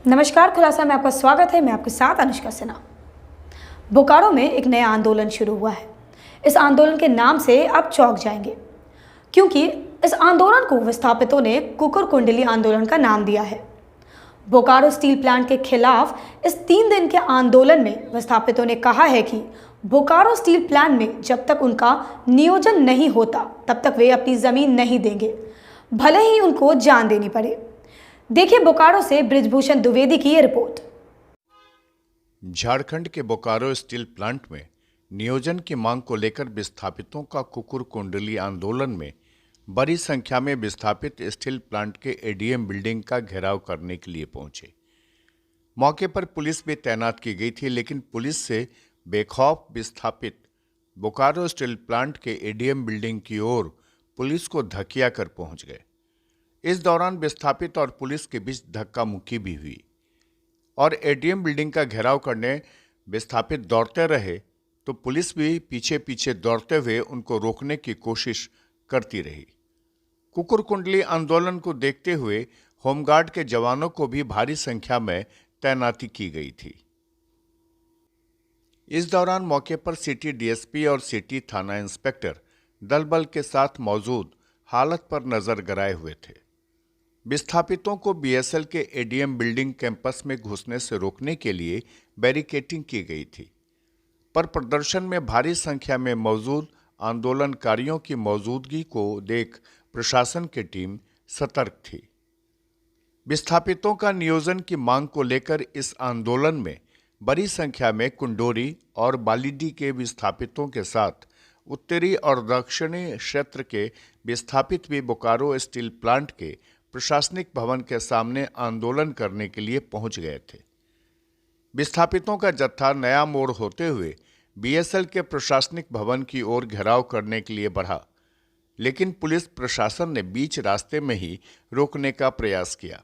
नमस्कार, खुलासा में आपका स्वागत है। मैं आपके साथ अनुष्का सिन्हा। बोकारो में एक नया आंदोलन शुरू हुआ है। इस आंदोलन के नाम से आप चौंक जाएंगे, क्योंकि इस आंदोलन को विस्थापितों ने कुकुर कुंडली आंदोलन का नाम दिया है। बोकारो स्टील प्लांट के खिलाफ इस 3 दिन के आंदोलन में विस्थापितों ने कहा है कि बोकारो स्टील प्लांट में जब तक उनका नियोजन नहीं होता तब तक वे अपनी जमीन नहीं देंगे, भले ही उनको जान देनी पड़े। देखिए बोकारो से बृजभूषण द्विवेदी की ये रिपोर्ट। झारखंड के बोकारो स्टील प्लांट में नियोजन की मांग को लेकर विस्थापितों का कुकुर कुंडली आंदोलन में बड़ी संख्या में विस्थापित स्टील प्लांट के एडीएम बिल्डिंग का घेराव करने के लिए पहुंचे। मौके पर पुलिस भी तैनात की गई थी, लेकिन पुलिस से बेखौफ विस्थापित बोकारो स्टील प्लांट के एडीएम बिल्डिंग की ओर पुलिस को धकिया कर पहुंच गए। इस दौरान विस्थापित और पुलिस के बीच धक्का मुक्की भी हुई और एडीएम बिल्डिंग का घेराव करने विस्थापित दौड़ते रहे तो पुलिस भी पीछे पीछे दौड़ते हुए उनको रोकने की कोशिश करती रही। कुकुर कुंडली आंदोलन को देखते हुए होमगार्ड के जवानों को भी भारी संख्या में तैनाती की गई थी। इस दौरान मौके पर सिटी डीएसपी और सिटी थाना इंस्पेक्टर दल बल के साथ मौजूद हालत पर नजर गड़ाए हुए थे। विस्थापितों को बीएसएल के एडीएम बिल्डिंग कैंपस में घुसने से रोकने के लिए बैरिकेडिंग की गई थी, पर प्रदर्शन में भारी संख्या में मौजूद आंदोलनकारियों की मौजूदगी को देख प्रशासन की टीम सतर्क थी। विस्थापितों का नियोजन की मांग को लेकर इस आंदोलन में बड़ी संख्या में कुंडोरी और बालीडी के विस्थापितों के साथ उत्तरी और दक्षिणी क्षेत्र के विस्थापित भी बोकारो स्टील प्लांट के प्रशासनिक भवन के सामने आंदोलन करने के लिए पहुंच गए थे। विस्थापितों का जत्था नया मोड़ होते हुए बीएसएल के प्रशासनिक भवन की ओर घेराव करने के लिए बढ़ा, लेकिन पुलिस प्रशासन ने बीच रास्ते में ही रोकने का प्रयास किया।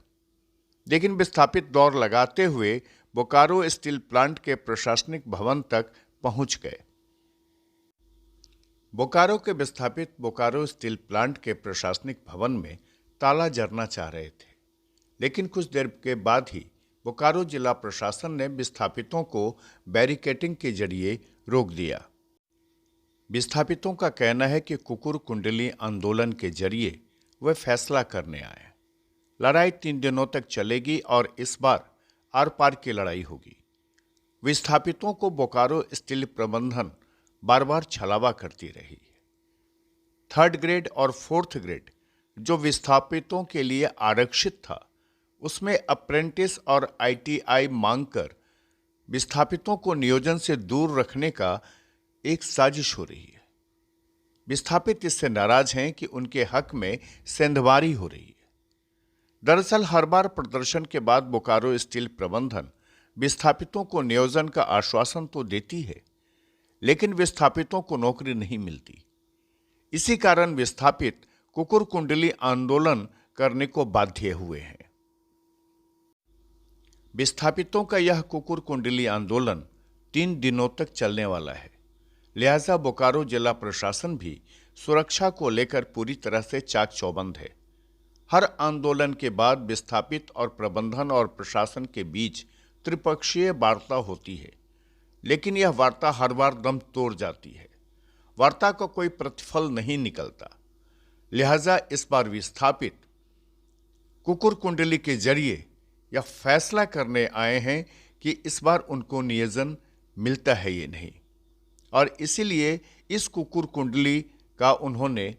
लेकिन विस्थापित दौड़ लगाते हुए बोकारो स्टील प्लांट के प्रशासनिक भवन तक पहुंच गए। बोकारो के विस्थापित बोकारो स्टील प्लांट के प्रशासनिक भवन में ताला जड़ना चाह रहे थे, लेकिन कुछ देर के बाद ही बोकारो जिला प्रशासन ने विस्थापितों को बैरिकेडिंग के जरिए रोक दिया। विस्थापितों का कहना है कि कुकुर कुंडली आंदोलन के जरिए वे फैसला करने आए। लड़ाई 3 दिनों तक चलेगी और इस बार आर पार की लड़ाई होगी। विस्थापितों को बोकारो स्टील प्रबंधन बार बार छलावा करती रही है। 3rd ग्रेड और 4th ग्रेड जो विस्थापितों के लिए आरक्षित था, उसमें अप्रेंटिस और आईटीआई मांगकर विस्थापितों को नियोजन से दूर रखने का एक साजिश हो रही है। विस्थापित इससे नाराज हैं कि उनके हक में सेंधमारी हो रही है। दरअसल हर बार प्रदर्शन के बाद बोकारो स्टील प्रबंधन विस्थापितों को नियोजन का आश्वासन तो देती है, लेकिन विस्थापितों को नौकरी नहीं मिलती। इसी कारण विस्थापित कुकुर कुंडली आंदोलन करने को बाध्य हुए हैं। विस्थापितों का यह कुकुर कुंडली आंदोलन 3 दिनों तक चलने वाला है, लिहाजा बोकारो जिला प्रशासन भी सुरक्षा को लेकर पूरी तरह से चाक चौबंद है। हर आंदोलन के बाद विस्थापित और प्रबंधन और प्रशासन के बीच त्रिपक्षीय वार्ता होती है, लेकिन यह वार्ता हर बार दम तोड़ जाती है। वार्ता का कोई प्रतिफल नहीं निकलता, लिहाजा इस बार विस्थापित कुकुर कुंडली के जरिए यह फैसला करने आए हैं कि इस बार उनको नियोजन मिलता है ये नहीं, और इसीलिए इस कुकुर कुंडली का उन्होंने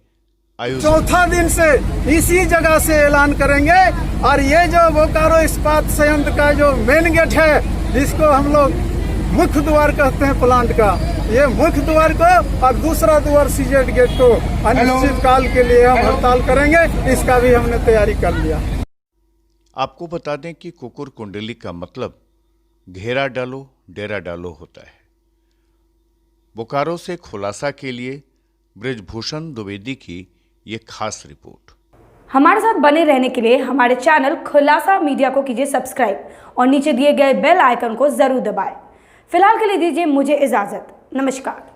चौथा दिन से इसी जगह से ऐलान करेंगे। और ये जो बोकारो इस्पात संयंत्र का जो मेन गेट है, जिसको हम लोग मुख्य द्वार कहते हैं प्लांट का, ये मुख्य द्वार को और दूसरा द्वार सीजेड गेट को अनिश्चित काल के लिए हम हड़ताल करेंगे। इसका भी हमने तैयारी कर लिया। आपको बता दें कि कुकुर कुंडली का मतलब घेरा डालो डेरा डालो होता है। बोकारो से खुलासा के लिए बृजभूषण द्विवेदी की ये खास रिपोर्ट। हमारे साथ बने रहने के लिए हमारे चैनल खुलासा मीडिया को कीजिए सब्सक्राइब और नीचे दिए गए बेल आइकन को जरूर दबाएं। फिलहाल के लिए दीजिए मुझे इजाजत। नमस्कार।